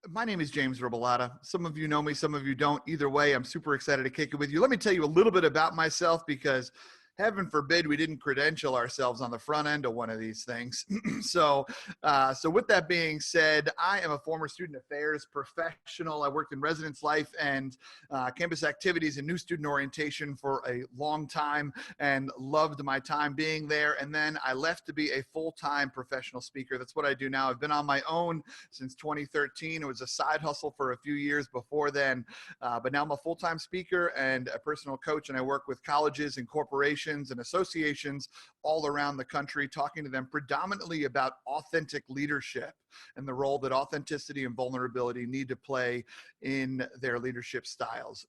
My name is James Robilotta. Some of you know me, some of you don't. Either way, I'm super excited to kick it with you. Let me tell you a little bit about myself because heaven forbid we didn't credential ourselves on the front end of one of these things. So with that being said, I am a former student affairs professional. I worked in residence life and campus activities and new student orientation for a long time and loved my time being there. And then I left to be a full-time professional speaker. That's what I do now. I've been on my own since 2013. It was a side hustle for a few years before then, but now I'm a full-time speaker and a personal coach, and I work with colleges and corporations and associations all around the country, talking to them predominantly about authentic leadership and the role that authenticity and vulnerability need to play in their leadership styles.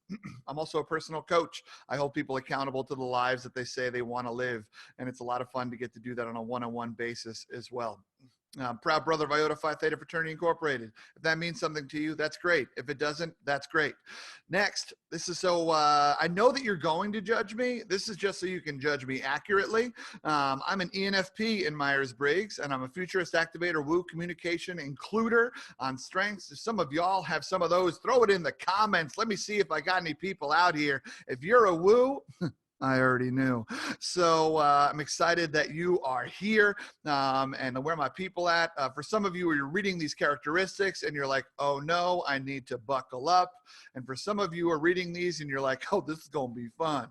I'm also a personal coach. I hold people accountable to the lives that they say they want to live, and it's a lot of fun to get to do that on a one-on-one basis as well. Proud brother of Iota Phi Theta Fraternity Incorporated. If that means something to you, that's great. If it doesn't, that's great. Next, this is I know that you're going to judge me. This is just so you can judge me accurately. I'm an ENFP in Myers-Briggs, and I'm a futurist activator, woo, communication includer on strengths. If some of y'all have some of those, throw it in the comments. Let me see if I got any people out here. If you're a woo, I already knew. So I'm excited that you are here and where my people at. For some of you, you're reading these characteristics and you're like, oh no, I need to buckle up. And for some of you are reading these and you're like, oh, this is going to be fun.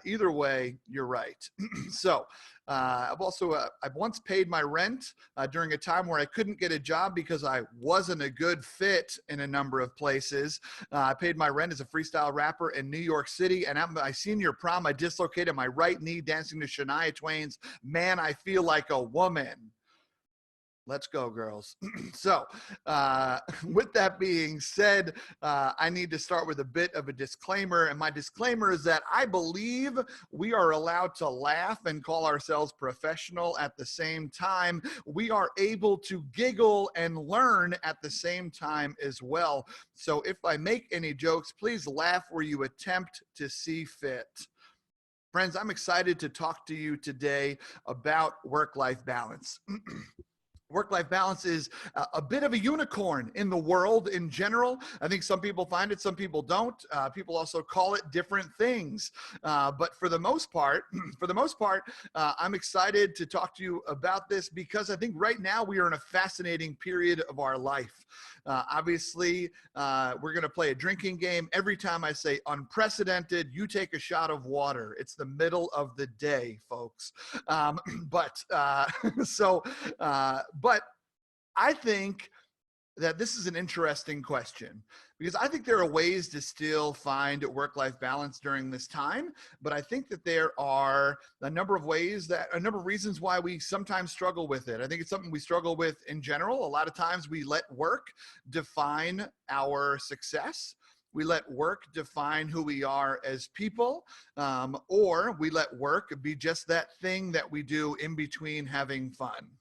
Either way, you're right. So I've once paid my rent during a time where I couldn't get a job because I wasn't a good fit in a number of places. I paid my rent as a freestyle rapper in New York City, and at my senior prom, I dislocated my right knee dancing to Shania Twain's "Man, I Feel Like a Woman." Let's go, girls. So with that being said, I need to start with a bit of a disclaimer. And my disclaimer is that I believe we are allowed to laugh and call ourselves professional at the same time. We are able to giggle and learn at the same time as well. So if I make any jokes, please laugh where you attempt to see fit. Friends, I'm excited to talk to you today about work-life balance. Work-life balance is a bit of a unicorn in the world in general. I think some people find it, some people don't. People also call it different things. But for the most part, I'm excited to talk to you about this because I think right now we are in a fascinating period of our life. Obviously, we're going to play a drinking game. Every time I say unprecedented, you take a shot of water. It's the middle of the day, folks. But I think that this is an interesting question because I think there are ways to still find work-life balance during this time, but I think that there are a number of reasons why we sometimes struggle with it. I think it's something we struggle with in general. A lot of times we let work define our success. We let work define who we are as people, or we let work be just that thing that we do in between having fun.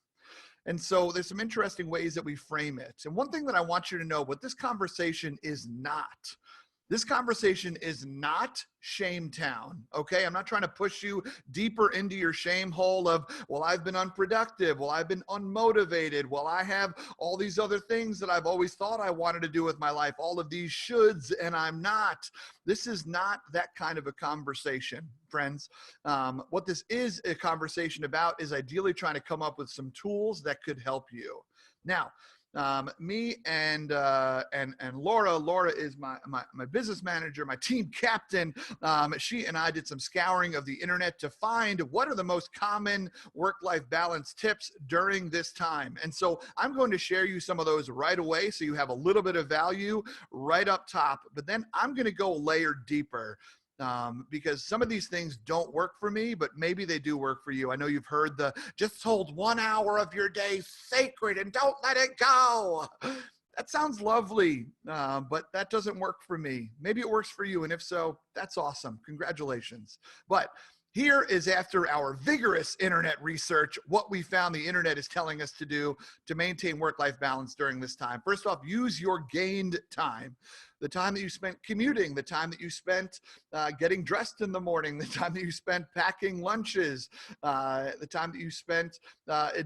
And so there's some interesting ways that we frame it. And one thing that I want you to know, what this conversation is not, this conversation is not shame town, okay? I'm not trying to push you deeper into your shame hole of, well, I've been unproductive, well, I've been unmotivated, well, I have all these other things that I've always thought I wanted to do with my life, all of these shoulds, and I'm not. This is not that kind of a conversation, friends. What this is a conversation about is ideally trying to come up with some tools that could help you. Now, me and Laura is my business manager, my team captain. She and I did some scouring of the internet to find what are the most common work-life balance tips during this time. And so I'm going to share you some of those right away so you have a little bit of value right up top, but then I'm going to go layer deeper. Because some of these things don't work for me, but maybe they do work for you. I know you've heard the just hold 1 hour of your day sacred and don't let it go. That sounds lovely, but that doesn't work for me. Maybe it works for you, and if so, that's awesome. Congratulations. But Here is, after our vigorous internet research, what we found the internet is telling us to do to maintain work-life balance during this time. First off, use your gained time. The time that you spent commuting, the time that you spent getting dressed in the morning, the time that you spent packing lunches, the time that you spent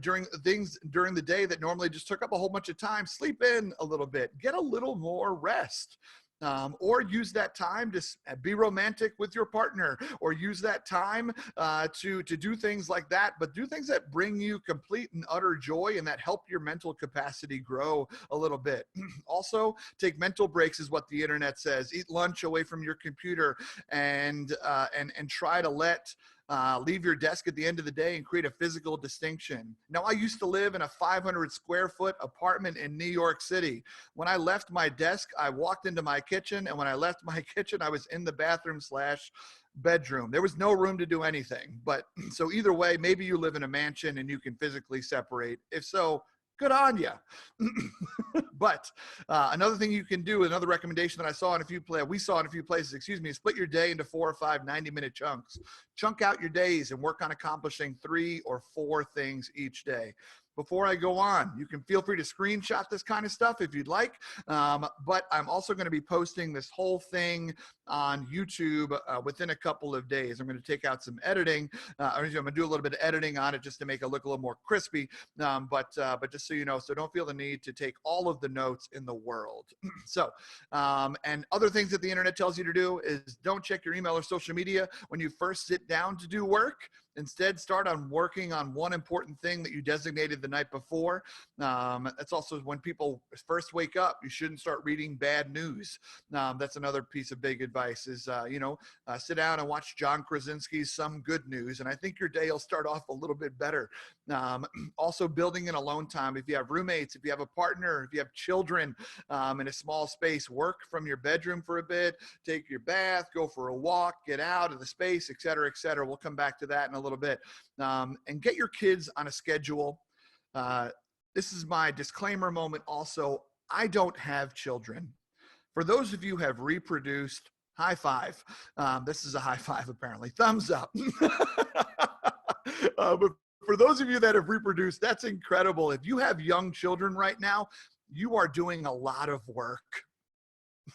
during the day that normally just took up a whole bunch of time. Sleep in a little bit, get a little more rest. Or use that time to be romantic with your partner, or use that time to do things like that, but do things that bring you complete and utter joy and that help your mental capacity grow a little bit. Also, take mental breaks is what the internet says. Eat lunch away from your computer and try to leave your desk at the end of the day and create a physical distinction. Now, I used to live in a 500 square foot apartment in New York City. When I left my desk, I walked into my kitchen, and when I left my kitchen, I was in the bathroom / bedroom. There was no room to do anything. But so either way, maybe you live in a mansion and you can physically separate. If so, good on you. But another thing you can do, another recommendation that we saw in a few places, is split your day into 4 or 5 90-minute chunks. Chunk out your days and work on accomplishing 3 or 4 things each day. Before I go on, you can feel free to screenshot this kind of stuff if you'd like, but I'm also going to be posting this whole thing on YouTube within a couple of days. I'm going to take out some editing. I'm going to do a little bit of editing on it just to make it look a little more crispy, but just so you know, so don't feel the need to take all of the notes in the world. So, and other things that the internet tells you to do is don't check your email or social media when you first sit down to do work. Instead, start on working on one important thing that you designated the night before. That's also when people first wake up, you shouldn't start reading bad news. That's another piece of big advice is, sit down and watch John Krasinski's Some Good News, and I think your day will start off a little bit better. Also, building in alone time. If you have roommates, if you have a partner, if you have children in a small space, work from your bedroom for a bit, take your bath, go for a walk, get out of the space, et cetera, et cetera. We'll come back to that in a little bit. And get your kids on a schedule. This is my disclaimer moment also. I don't have children. For those of you who have reproduced, high five. This is a high five, apparently. Thumbs up. But for those of you that have reproduced, that's incredible. If you have young children right now, you are doing a lot of work.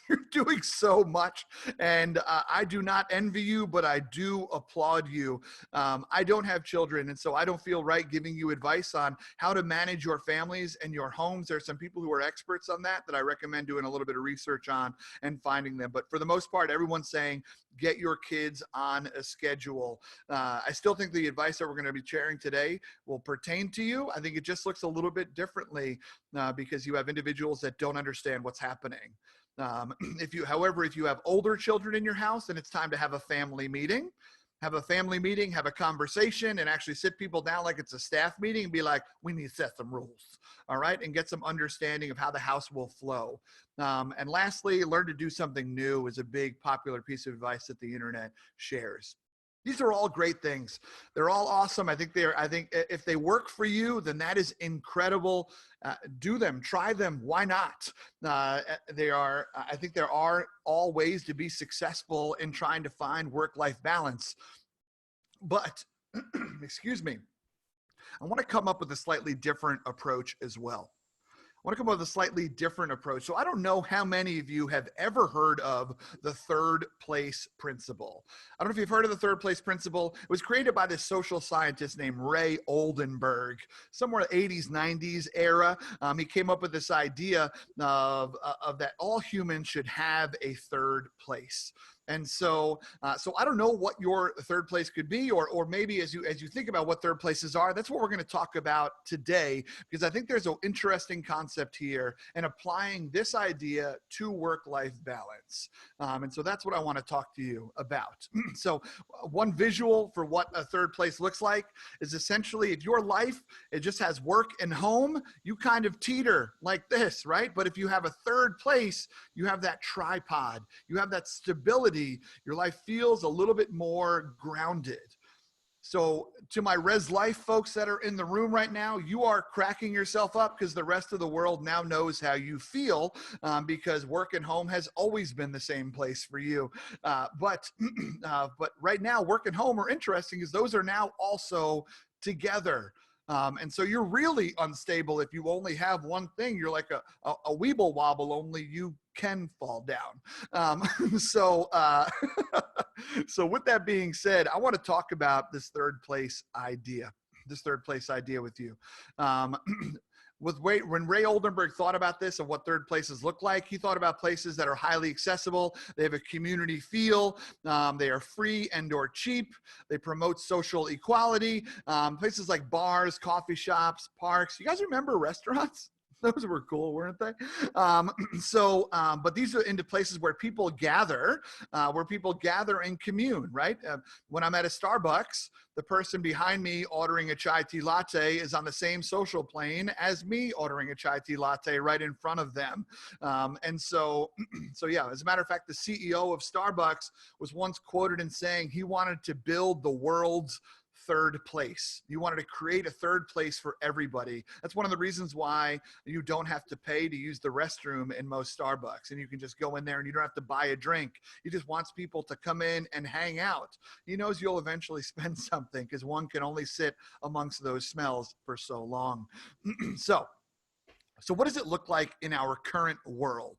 You're doing so much, and I do not envy you, but I do applaud you. I don't have children, and so I don't feel right giving you advice on how to manage your families and your homes. There are some people who are experts on that I recommend doing a little bit of research on and finding them. But for the most part, everyone's saying get your kids on a schedule. I still think the advice that we're going to be sharing today will pertain to you. I think it just looks a little bit differently because you have individuals that don't understand what's happening. If you have older children in your house, then it's time to have a family meeting. Have a conversation, and actually sit people down like it's a staff meeting and be like, we need to set some rules, all right? And get some understanding of how the house will flow. And lastly, learn to do something new is a big popular piece of advice that the internet shares. These are all great things. They're all awesome. I think if they work for you, then that is incredible. Do them, try them. Why not? I think there are all ways to be successful in trying to find work-life balance. But, excuse me, I want to come up with a slightly different approach as well. So I don't know how many of you have ever heard of the third place principle. I don't know if you've heard of the third place principle. It was created by this social scientist named Ray Oldenburg, somewhere in the 80s, 90s era. He came up with this idea of that all humans should have a third place. And so I don't know what your third place could be, or maybe as you think about what third places are, that's what we're going to talk about today, because I think there's an interesting concept here in applying this idea to work-life balance. And so that's what I want to talk to you about. So one visual for what a third place looks like is essentially if your life, it just has work and home, you kind of teeter like this, right? But if you have a third place, you have that tripod, you have that stability. Your life feels a little bit more grounded. So to my Res Life folks that are in the room right now, you are cracking yourself up because the rest of the world now knows how you feel, because work and home has always been the same place for you. But right now, work and home are interesting because those are now also together. And so you're really unstable if you only have one thing. You're like a weeble wobble, only you can fall down. So with that being said, I want to talk about this third place idea with you. When Ray Oldenburg thought about this and what third places look like, he thought about places that are highly accessible. They have a community feel. They are free and or cheap. They promote social equality. Places like bars, coffee shops, parks. You guys remember restaurants? Those were cool, weren't they? But these are into places where people gather and commune, right? When I'm at a Starbucks, the person behind me ordering a chai tea latte is on the same social plane as me ordering a chai tea latte right in front of them. So yeah, as a matter of fact, the CEO of Starbucks was once quoted in saying he wanted to build the world's third place. You wanted to create a third place for everybody. That's one of the reasons why you don't have to pay to use the restroom in most Starbucks, and you can just go in there and you don't have to buy a drink. He just wants people to come in and hang out. He knows you'll eventually spend something because one can only sit amongst those smells for so long. So what does it look like in our current world?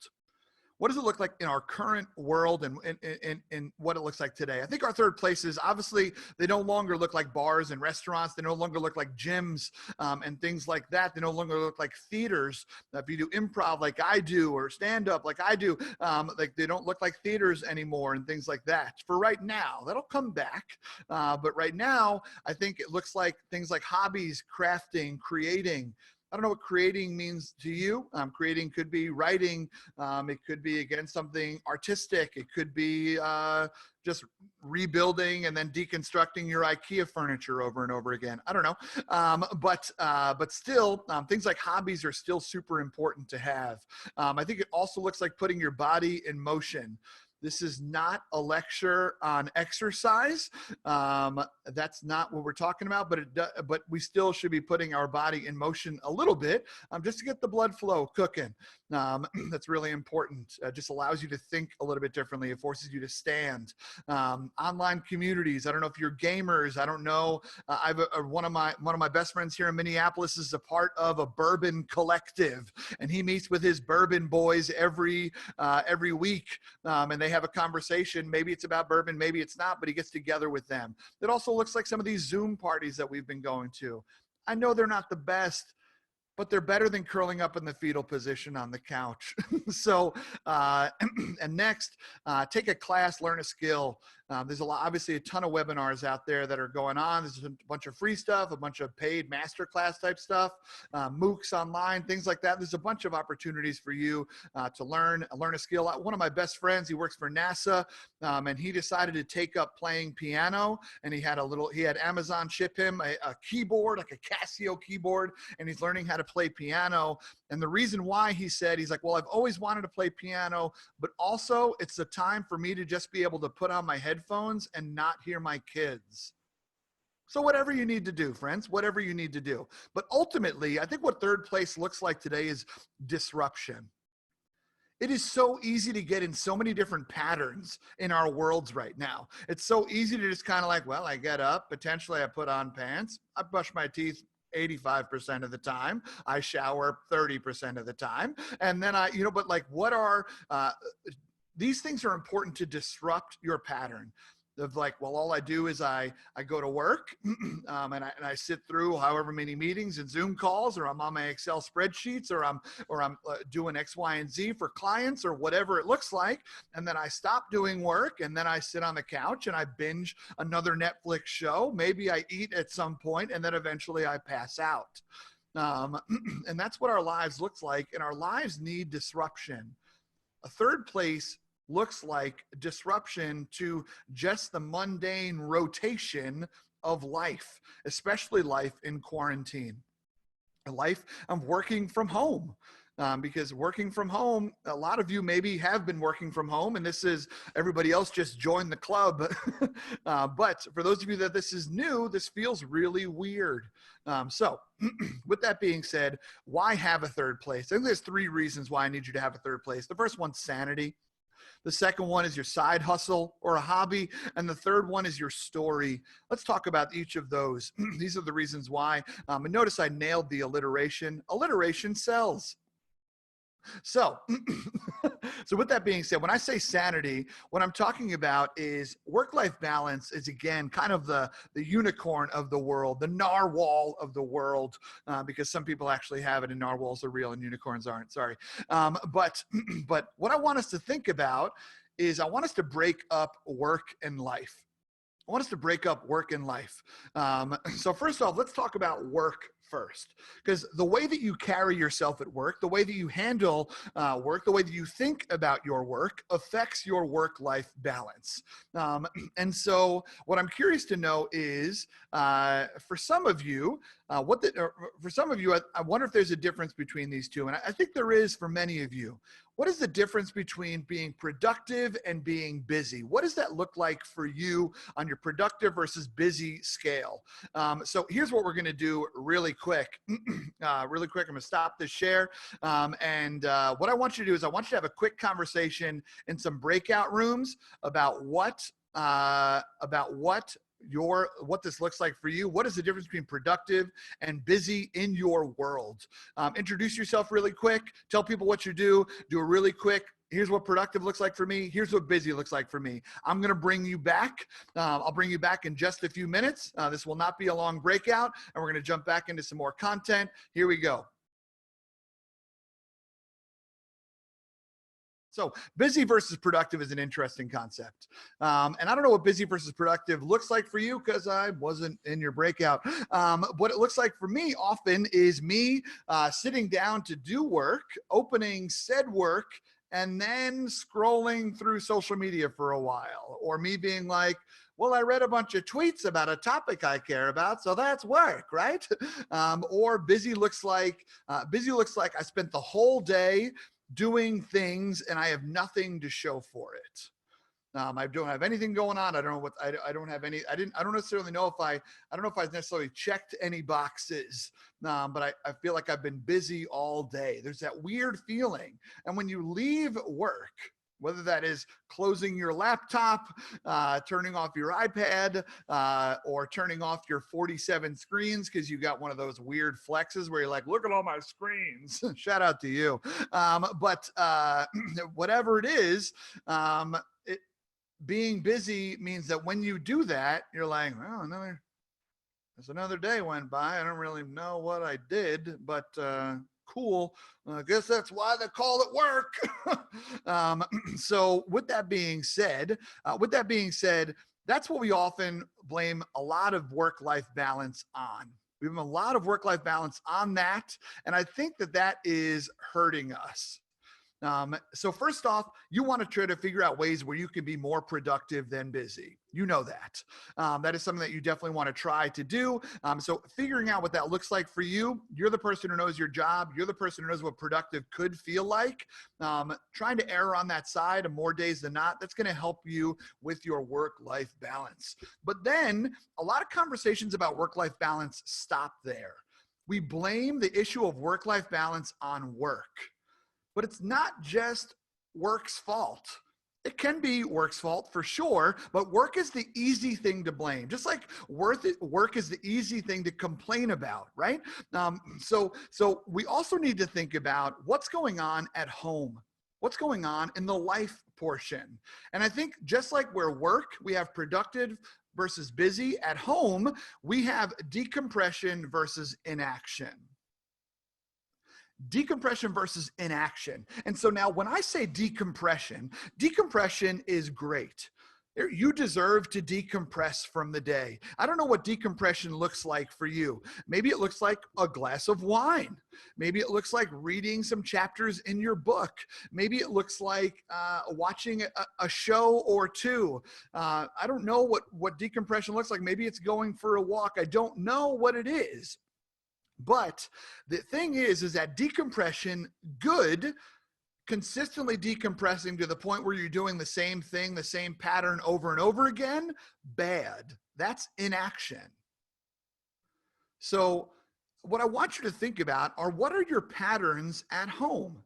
What does it look like in our current world and what it looks like today? I think our third places, obviously, they no longer look like bars and restaurants. They no longer look like gyms and things like that. They no longer look like theaters. If you do improv like I do or stand-up like I do, like they don't look like theaters anymore and things like that. For right now, that'll come back. But right now, I think it looks like things like hobbies, crafting, creating. I don't know what creating means to you. Creating could be writing. It could be, again, something artistic. It could be just rebuilding and then deconstructing your IKEA furniture over and over again. I don't know. But still, things like hobbies are still super important to have. I think it also looks like putting your body in motion. This is not a lecture on exercise. That's not what we're talking about, but we still should be putting our body in motion a little bit just to get the blood flow cooking. That's really important. Just allows you to think a little bit differently. It forces you to stand. Online communities. I don't know if you're gamers. I don't know. One of my best friends here in Minneapolis is a part of a bourbon collective, and he meets with his bourbon boys every week, and they have a conversation. Maybe it's about bourbon, maybe it's not, but he gets together with them. It also looks like some of these Zoom parties that we've been going to. I know they're not the best, but they're better than curling up in the fetal position on the couch. And next, take a class, learn a skill. There's obviously a ton of webinars out there that are going on. There's a bunch of free stuff, a bunch of paid masterclass type stuff, MOOCs online, things like that. There's a bunch of opportunities for you to learn a skill. One of my best friends, he works for NASA, and he decided to take up playing piano, and he had Amazon ship him a keyboard, like a Casio keyboard, and he's learning how to play piano. And the reason why, he said, he's like, well, I've always wanted to play piano, but also it's the time for me to just be able to put on my headphones and not hear my kids. So whatever you need to do, friends, whatever you need to do. But ultimately, I think what third place looks like today is disruption. It is so easy to get in so many different patterns in our worlds right now. It's so easy to just kind of like, well, I get up, potentially I put on pants, I brush my teeth 85% of the time, I shower 30% of the time. And then but like, what are, these things are important to disrupt your pattern. Of like, well, all I do is I go to work and I sit through however many meetings and Zoom calls, or I'm on my Excel spreadsheets, or I'm doing X, Y, and Z for clients, or whatever it looks like. And then I stop doing work, and then I sit on the couch and I binge another Netflix show. Maybe I eat at some point, and then eventually I pass out. And that's what our lives looks like. And our lives need disruption. A third place looks like disruption to just the mundane rotation of life, especially life in quarantine, a life of working from home. because working from home, a lot of you maybe have been working from home, and this is everybody else just joined the club. But for those of you that this is new, this feels really weird. So with that being said, why have a third place? I think there's 3 reasons why I need you to have a third place. The first one's sanity. The second one is your side hustle or a hobby. And the third one is your story. Let's talk about each of those. These are the reasons why. And notice I nailed the alliteration. Alliteration sells. So, so with that being said, when I say sanity, what I'm talking about is work-life balance is, again, kind of the unicorn of the world, the narwhal of the world, because some people actually have it and narwhals are real and unicorns aren't, sorry. But what I want us to think about is I want us to break up work and life. I want us to break up work and life. So first off, let's talk about work first, because the way that you carry yourself at work, the way that you handle work, the way that you think about your work affects your work-life balance. And so what I'm curious to know is, for some of you, I wonder if there's a difference between these two. And I think there is for many of you. What is the difference between being productive and being busy? What does that look like for you on your productive versus busy scale? So here's what we're going to do really quick. I'm going to stop this share. And what I want you to do is I want you to have a quick conversation in some breakout rooms about what this looks like for you. What is the difference between productive and busy in your world? Introduce yourself really quick. Tell people what you do. Do a really quick. Here's what productive looks like for me. Here's what busy looks like for me. I'm going to bring you back. I'll bring you back in just a few minutes. This will not be a long breakout, and we're going to jump back into some more content. Here we go. So busy versus productive is an interesting concept. And I don't know what busy versus productive looks like for you because I wasn't in your breakout. What it looks like for me often is me sitting down to do work, opening said work, and then scrolling through social media for a while, or me being like, well, I read a bunch of tweets about a topic I care about, so that's work, right? Or busy looks like I spent the whole day doing things and I have nothing to show for it. I don't have anything going on. I don't know what I don't have any. I don't necessarily know if I don't know if I necessarily checked any boxes, but I feel like I've been busy all day. There's that weird feeling. And when you leave work, whether that is closing your laptop, turning off your iPad, or turning off your 47 screens because you got one of those weird flexes where you're like, look at all my screens. Shout out to you. But whatever it is, being busy means that when you do that, you're like, well, another day went by. I don't really know what I did, but cool. I guess that's why they call it work. So with that being said, that's what we often blame a lot of work-life balance on. We have a lot of work-life balance on that. And I think that is hurting us. So first off, you want to try to figure out ways where you can be more productive than busy. You know that. That is something that you definitely want to try to do. So figuring out what that looks like for you, you're the person who knows your job. You're the person who knows what productive could feel like. Trying to err on that side of more days than not, that's going to help you with your work-life balance. But then a lot of conversations about work-life balance stop there. We blame the issue of work-life balance on work. But it's not just work's fault. It can be work's fault for sure, but work is the easy thing to blame. Just like work is the easy thing to complain about, right? So we also need to think about what's going on at home. What's going on in the life portion? And I think just like where we have productive versus busy, at home, we have decompression versus inaction. Decompression versus inaction. And so now when I say decompression is great. You deserve to decompress from the day. I don't know what decompression looks like for you. Maybe it looks like a glass of wine. Maybe it looks like reading some chapters in your book. Maybe it looks like watching a show or two. I don't know what decompression looks like. Maybe it's going for a walk. I don't know what it is. But the thing is that decompression, good, consistently decompressing to the point where you're doing the same thing, the same pattern over and over again, bad. That's inaction. So what I want you to think about are, what are your patterns at home?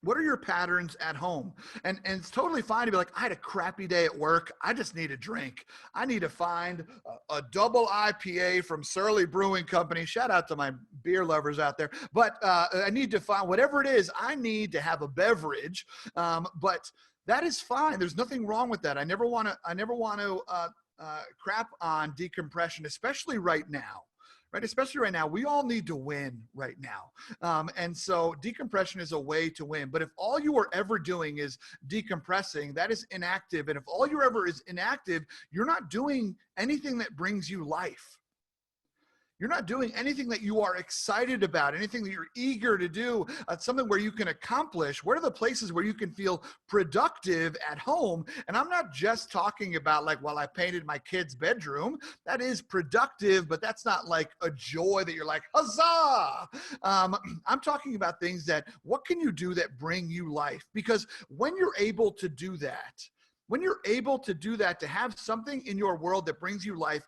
What are your patterns at home? And it's totally fine to be like, I had a crappy day at work. I just need a drink. I need to find a double IPA from Surly Brewing Company. Shout out to my beer lovers out there. But I need to find whatever it is. I need to have a beverage. But that is fine. There's nothing wrong with that. I never want to crap on decompression, especially right now. Right, especially right now, we all need to win right now. And so decompression is a way to win. But if all you are ever doing is decompressing, that is inactive. And if all you ever is inactive, you're not doing anything that brings you life. You're not doing anything that you are excited about, anything that you're eager to do, something where you can accomplish. What are the places where you can feel productive at home? And I'm not just talking about like, well, I painted my kid's bedroom. That is productive, but that's not like a joy that you're like, huzzah! I'm talking about things that, what can you do that bring you life? Because when you're able to do that, to have something in your world that brings you life,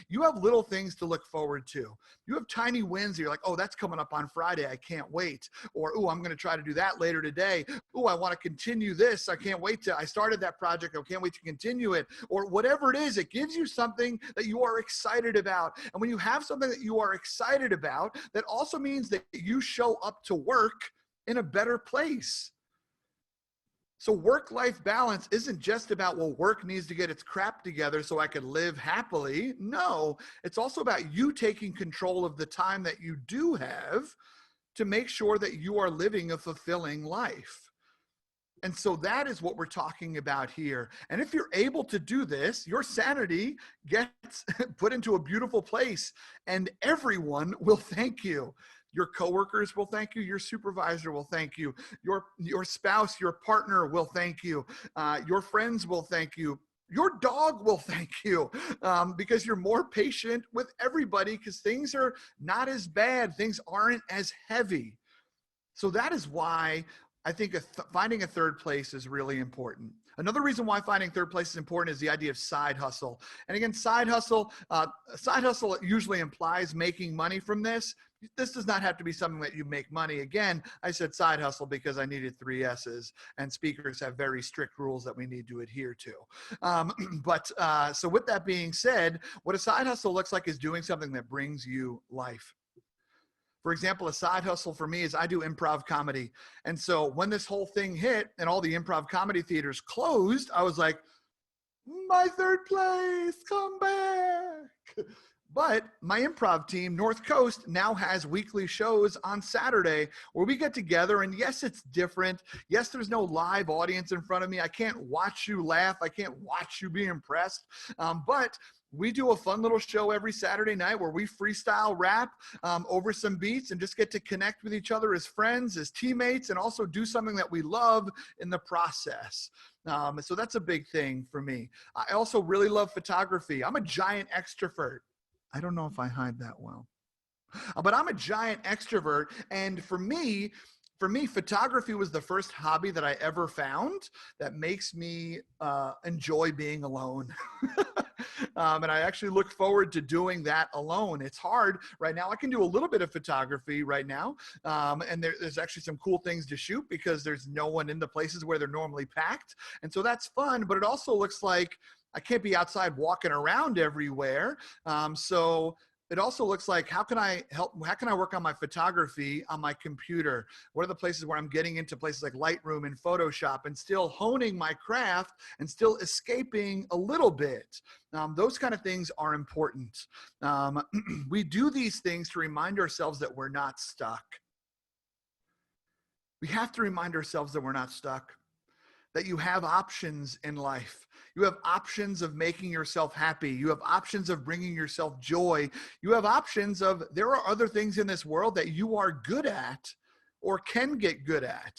you have little things to look forward to. You have tiny wins. You're like, oh, that's coming up on Friday. I can't wait. Or, oh, I'm going to try to do that later today. Oh, I want to continue this. I can't wait I started that project. I can't wait to continue it. Or whatever it is, it gives you something that you are excited about. And when you have something that you are excited about, that also means that you show up to work in a better place. So work-life balance isn't just about, well, work needs to get its crap together so I can live happily. No, it's also about you taking control of the time that you do have to make sure that you are living a fulfilling life. And so that is what we're talking about here. And if you're able to do this, your sanity gets put into a beautiful place, and everyone will thank you. Your coworkers will thank you. Your supervisor will thank you. Your spouse, your partner will thank you. Your friends will thank you. Your dog will thank you, because you're more patient with everybody, because things are not as bad. Things aren't as heavy. So that is why I think finding a third place is really important. Another reason why finding third place is important is the idea of side hustle. And again, side hustle usually implies making money from this. This does not have to be something that you make money. Again, I said side hustle because I needed 3 S's, and speakers have very strict rules that we need to adhere to. So with that being said, what a side hustle looks like is doing something that brings you life. For example, a side hustle for me is I do improv comedy. And so when this whole thing hit and all the improv comedy theaters closed, I was like, my third place, come back. But my improv team, North Coast, now has weekly shows on Saturday where we get together. And yes, it's different. Yes, there's no live audience in front of me. I can't watch you laugh. I can't watch you be impressed. But we do a fun little show every Saturday night where we freestyle rap over some beats and just get to connect with each other as friends, as teammates, and also do something that we love in the process. So that's a big thing for me. I also really love photography. I'm a giant extrovert. I don't know if I hide that well, but I'm a giant extrovert. And for me, photography was the first hobby that I ever found that makes me enjoy being alone. And I actually look forward to doing that alone. It's hard right now. I can do a little bit of photography right now. And there's actually some cool things to shoot because there's no one in the places where they're normally packed. And so that's fun, but it also looks like I can't be outside walking around everywhere. So it also looks like, how can I work on my photography on my computer? What are the places where I'm getting into places like Lightroom and Photoshop and still honing my craft and still escaping a little bit? Those kind of things are important. We do these things to remind ourselves that we're not stuck. We have to remind ourselves that we're not stuck, that you have options in life. You have options of making yourself happy. You have options of bringing yourself joy. You have options of, there are other things in this world that you are good at or can get good at.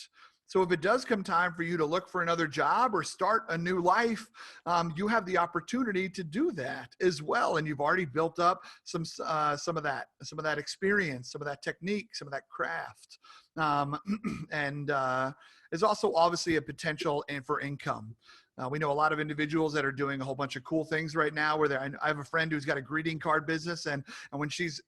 So if it does come time for you to look for another job or start a new life, you have the opportunity to do that as well. And you've already built up some of that experience, some of that technique, some of that craft. And there's also obviously a potential for income. We know a lot of individuals that are doing a whole bunch of cool things right now where I have a friend who's got a greeting card business, and when she's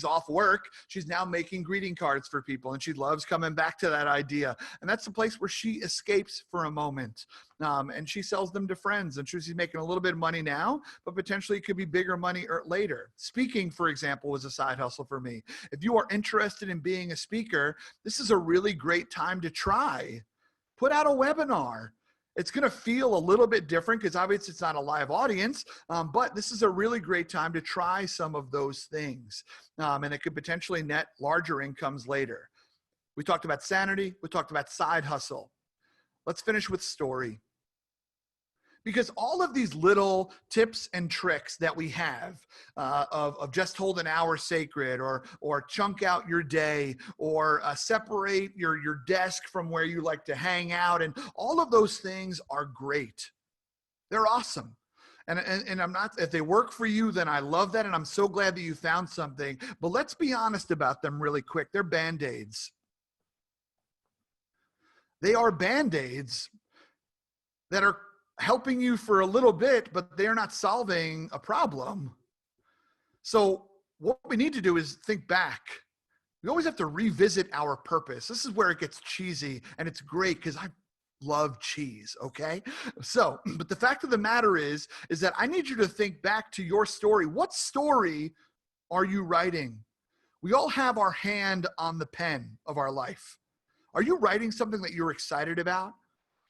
off work, she's now making greeting cards for people, and she loves coming back to that idea. And that's the place where she escapes for a moment. And she sells them to friends, and she's making a little bit of money now, but potentially it could be bigger money later. Speaking, for example, was a side hustle for me. If you are interested in being a speaker, this is a really great time to try. Put out a webinar. It's going to feel a little bit different because obviously it's not a live audience, but this is a really great time to try some of those things. And it could potentially net larger incomes later. We talked about sanity. We talked about side hustle. Let's finish with story. Because all of these little tips and tricks that we have of just hold an hour sacred, or chunk out your day, or separate your desk from where you like to hang out, and all of those things are great. They're awesome. And I'm not, if they work for you, then I love that. And I'm so glad that you found something. But let's be honest about them really quick. They're Band-Aids. They are Band-Aids that are helping you for a little bit, but they're not solving a problem. So what we need to do is think back. We always have to revisit our purpose. This is where it gets cheesy, and it's great because I love cheese, okay? So, but the fact of the matter is that I need you to think back to your story. What story are you writing? We all have our hand on the pen of our life. Are you writing something that you're excited about?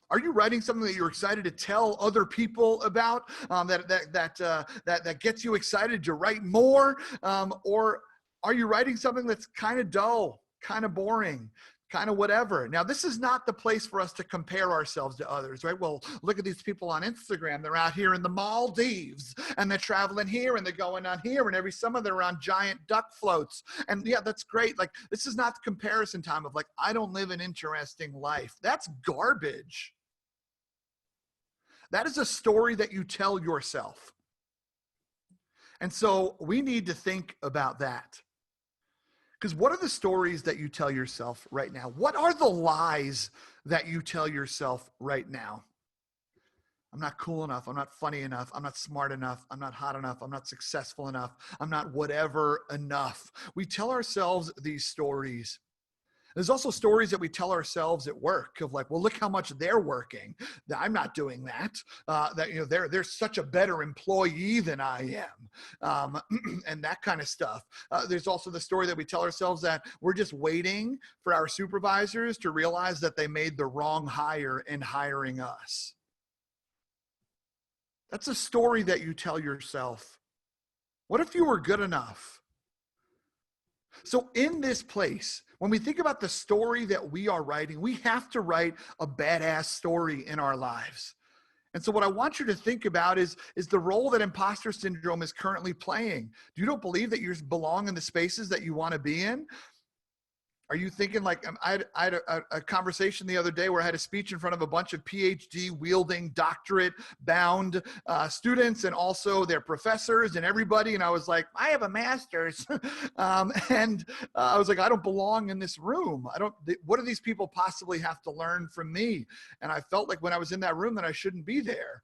Are you writing something that you're excited to tell other people about, that gets you excited to write more? Or are you writing something that's kind of dull, kind of boring, kind of whatever? Now, this is not the place for us to compare ourselves to others, right? Well, look at these people on Instagram. They're out here in the Maldives, and they're traveling here, and they're going on here, and every summer they're on giant duck floats. And yeah, that's great. Like, this is not the comparison time of like, I don't live an interesting life. That's garbage. That is a story that you tell yourself. And so we need to think about that. Because what are the stories that you tell yourself right now? What are the lies that you tell yourself right now? I'm not cool enough. I'm not funny enough. I'm not smart enough. I'm not hot enough. I'm not successful enough. I'm not whatever enough. We tell ourselves these stories. There's also stories that we tell ourselves at work of like, well, look how much they're working. I'm not doing that. They're such a better employee than I am, and that kind of stuff. There's also the story that we tell ourselves that we're just waiting for our supervisors to realize that they made the wrong hire in hiring us. That's a story that you tell yourself. What if you were good enough? So in this place, when we think about the story that we are writing, we have to write a badass story in our lives. And so what I want you to think about is the role that imposter syndrome is currently playing. Do you don't believe that you belong in the spaces that you want to be in? Are you thinking like, I had a conversation the other day where I had a speech in front of a bunch of PhD wielding, doctorate bound students, and also their professors and everybody. And I was like, I have a master's. I was like, I don't belong in this room. What do these people possibly have to learn from me? And I felt like when I was in that room that I shouldn't be there.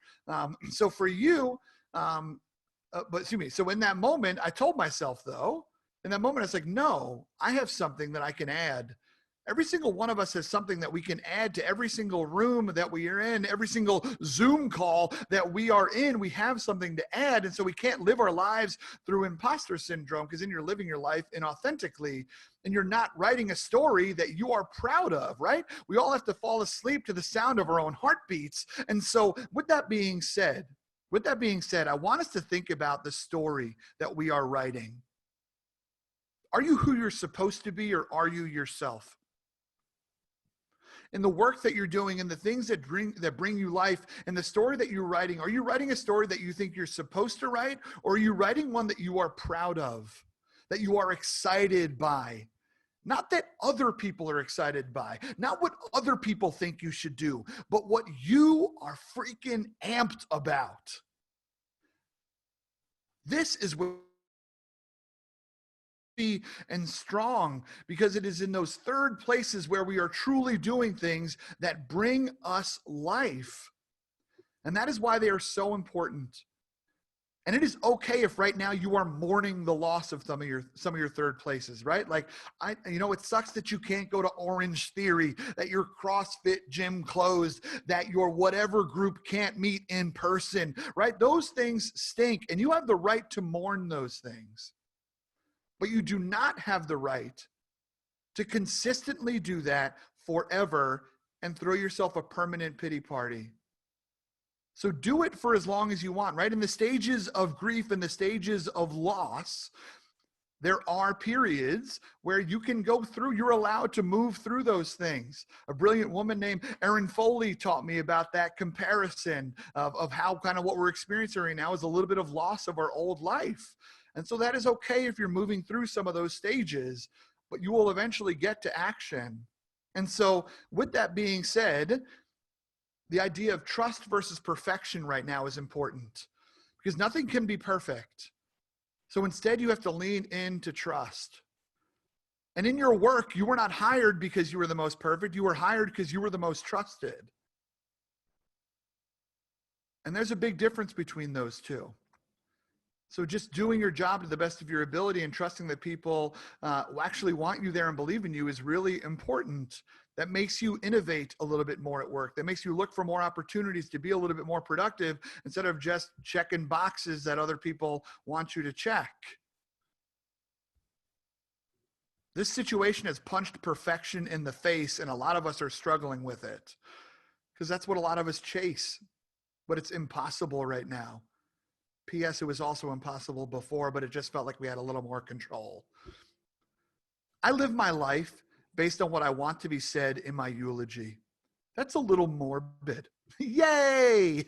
So for you, so in that moment, I told myself though, in that moment, I was like, no, I have something that I can add. Every single one of us has something that we can add to every single room that we are in, every single Zoom call that we are in. We have something to add. And so we can't live our lives through imposter syndrome, because then you're living your life inauthentically and you're not writing a story that you are proud of, right? We all have to fall asleep to the sound of our own heartbeats. And so with that being said, I want us to think about the story that we are writing. Are you who you're supposed to be, or are you yourself? In the work that you're doing and the things that bring you life and the story that you're writing, are you writing a story that you think you're supposed to write, or are you writing one that you are proud of, that you are excited by? Not that other people are excited by, not what other people think you should do, but what you are freaking amped about. This is what and strong, because it is in those third places where we are truly doing things that bring us life. And that is why they are so important. And it is okay if right now you are mourning the loss of some of your third places, right? Like, it sucks that you can't go to Orange Theory, that your CrossFit gym closed, that your whatever group can't meet in person, right? Those things stink, and you have the right to mourn those things. But you do not have the right to consistently do that forever and throw yourself a permanent pity party. So do it for as long as you want, right? In the stages of grief and the stages of loss, there are periods where you can go through, you're allowed to move through those things. A brilliant woman named Erin Foley taught me about that comparison of how kind of what we're experiencing right now is a little bit of loss of our old life. And so that is okay if you're moving through some of those stages, but you will eventually get to action. And so with that being said, the idea of trust versus perfection right now is important, because nothing can be perfect. So instead, you have to lean into trust. And in your work, you were not hired because you were the most perfect. You were hired because you were the most trusted. And there's a big difference between those two. So just doing your job to the best of your ability and trusting that people actually want you there and believe in you is really important. That makes you innovate a little bit more at work. That makes you look for more opportunities to be a little bit more productive instead of just checking boxes that other people want you to check. This situation has punched perfection in the face, and a lot of us are struggling with it because that's what a lot of us chase, but it's impossible right now. P.S. It was also impossible before, but it just felt like we had a little more control. I live my life based on what I want to be said in my eulogy. That's a little morbid. Yay!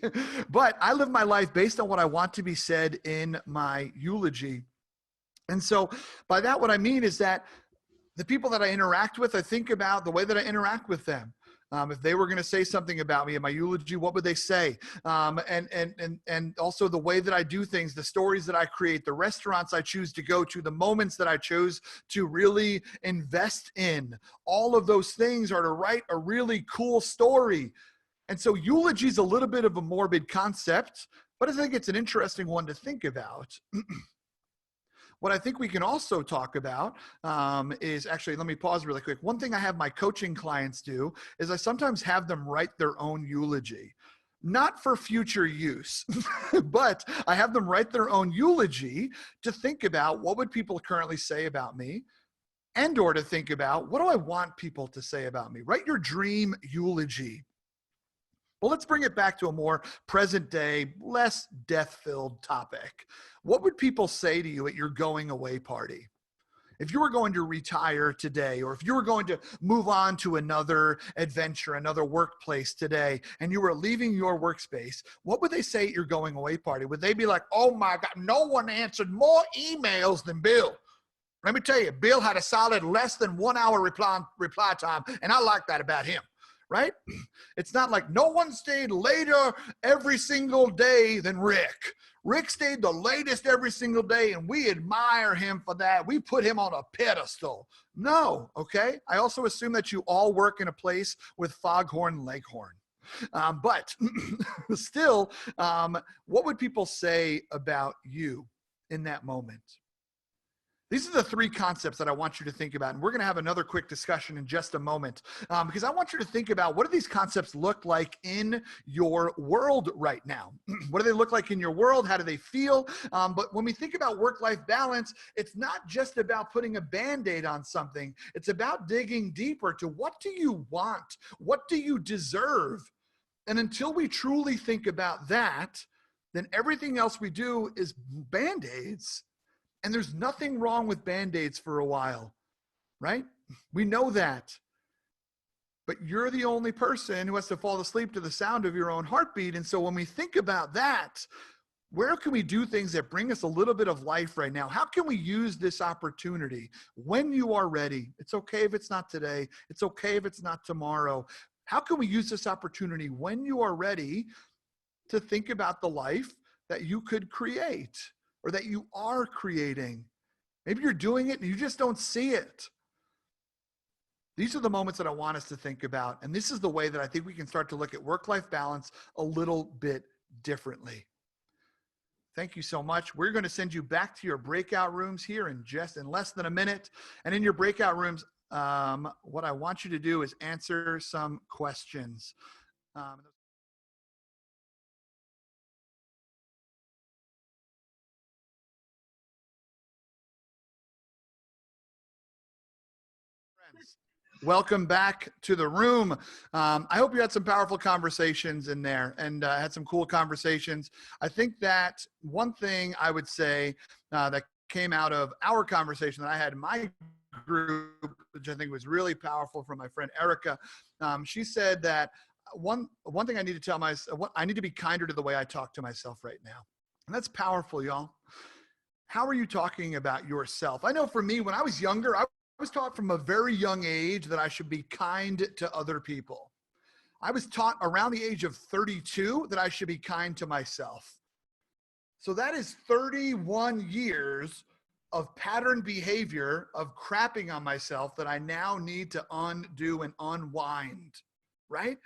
But I live my life based on what I want to be said in my eulogy. And so by that, what I mean is that the people that I interact with, I think about the way that I interact with them. If they were going to say something about me in my eulogy, what would they say? And also the way that I do things, the stories that I create, the restaurants I choose to go to, the moments that I chose to really invest in. All of those things are to write a really cool story. And so eulogy is a little bit of a morbid concept, but I think it's an interesting one to think about. What I think we can also talk about is actually, let me pause really quick. One thing I have my coaching clients do is I sometimes have them write their own eulogy. Not for future use, but I have them write their own eulogy to think about what would people currently say about me, and or to think about what do I want people to say about me. Write your dream eulogy. Well, let's bring it back to a more present day, less death-filled topic. What would people say to you at your going away party? If you were going to retire today, or if you were going to move on to another adventure, another workplace today, and you were leaving your workspace, what would they say at your going away party? Would they be like, oh my God, no one answered more emails than Bill? Let me tell you, Bill had a solid less than 1 hour reply time, and I like that about him. Right? It's not like no one stayed later every single day than Rick. Rick stayed the latest every single day, and we admire him for that. We put him on a pedestal. No, okay? I also assume that you all work in a place with foghorn leghorn. But still, what would people say about you in that moment? These are the three concepts that I want you to think about. And we're going to have another quick discussion in just a moment because I want you to think about what do these concepts look like in your world right now? What do they look like in your world? How do they feel? But when we think about work-life balance, it's not just about putting a Band-Aid on something. It's about digging deeper to what do you want? What do you deserve? And until we truly think about that, then everything else we do is Band-Aids. And there's nothing wrong with Band-Aids for a while, right? We know that. But you're the only person who has to fall asleep to the sound of your own heartbeat. And so when we think about that, Where can we do things that bring us a little bit of life right now? How can we use this opportunity when you are ready? It's okay if it's not today. It's okay if it's not tomorrow. How can we use this opportunity when you are ready to think about the life that you could create or that you are creating? Maybe you're doing it and you just don't see it. These are the moments that I want us to think about. And this is the way that I think we can start to look at work-life balance a little bit differently. Thank you so much. We're going to send you back to your breakout rooms here in less than a minute. And in your breakout rooms, what I want you to do is answer some questions. Welcome back to the room. I hope you had some powerful conversations in there and had some cool conversations. I think that one thing I would say that came out of our conversation that I had in my group, which I think was really powerful from my friend Erica, she said that one thing I need to tell myself, I need to be kinder to the way I talk to myself right now. And that's powerful, y'all. How are you talking about yourself? I know for me, when I was younger, I was taught from a very young age that I should be kind to other people. I was taught around the age of 32 that I should be kind to myself. So that is 31 years of pattern behavior of crapping on myself that I now need to undo and unwind, right?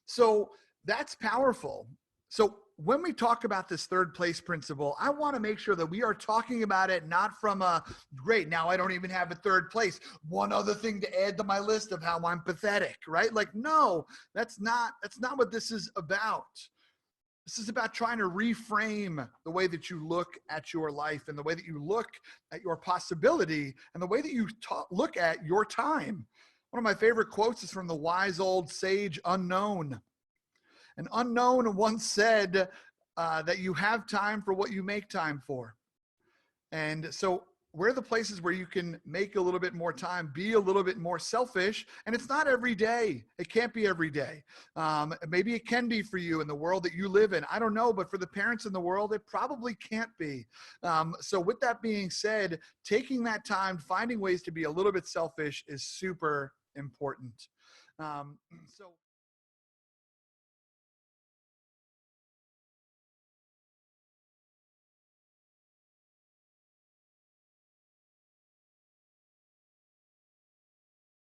So that's powerful. So when we talk about this third place principle, I want to make sure that we are talking about it not from a, great, now I don't even have a third place. One other thing to add to my list of how I'm pathetic, right? Like, no, that's not what this is about. This is about trying to reframe the way that you look at your life and the way that you look at your possibility and the way that you look at your time. One of my favorite quotes is from the wise old sage Unknown. An unknown once said that you have time for what you make time for. And so where are the places where you can make a little bit more time, be a little bit more selfish? And it's not every day. It can't be every day. Maybe it can be for you in the world that you live in. I don't know, but for the parents in the world, it probably can't be. So with that being said, taking that time, finding ways to be a little bit selfish is super important. So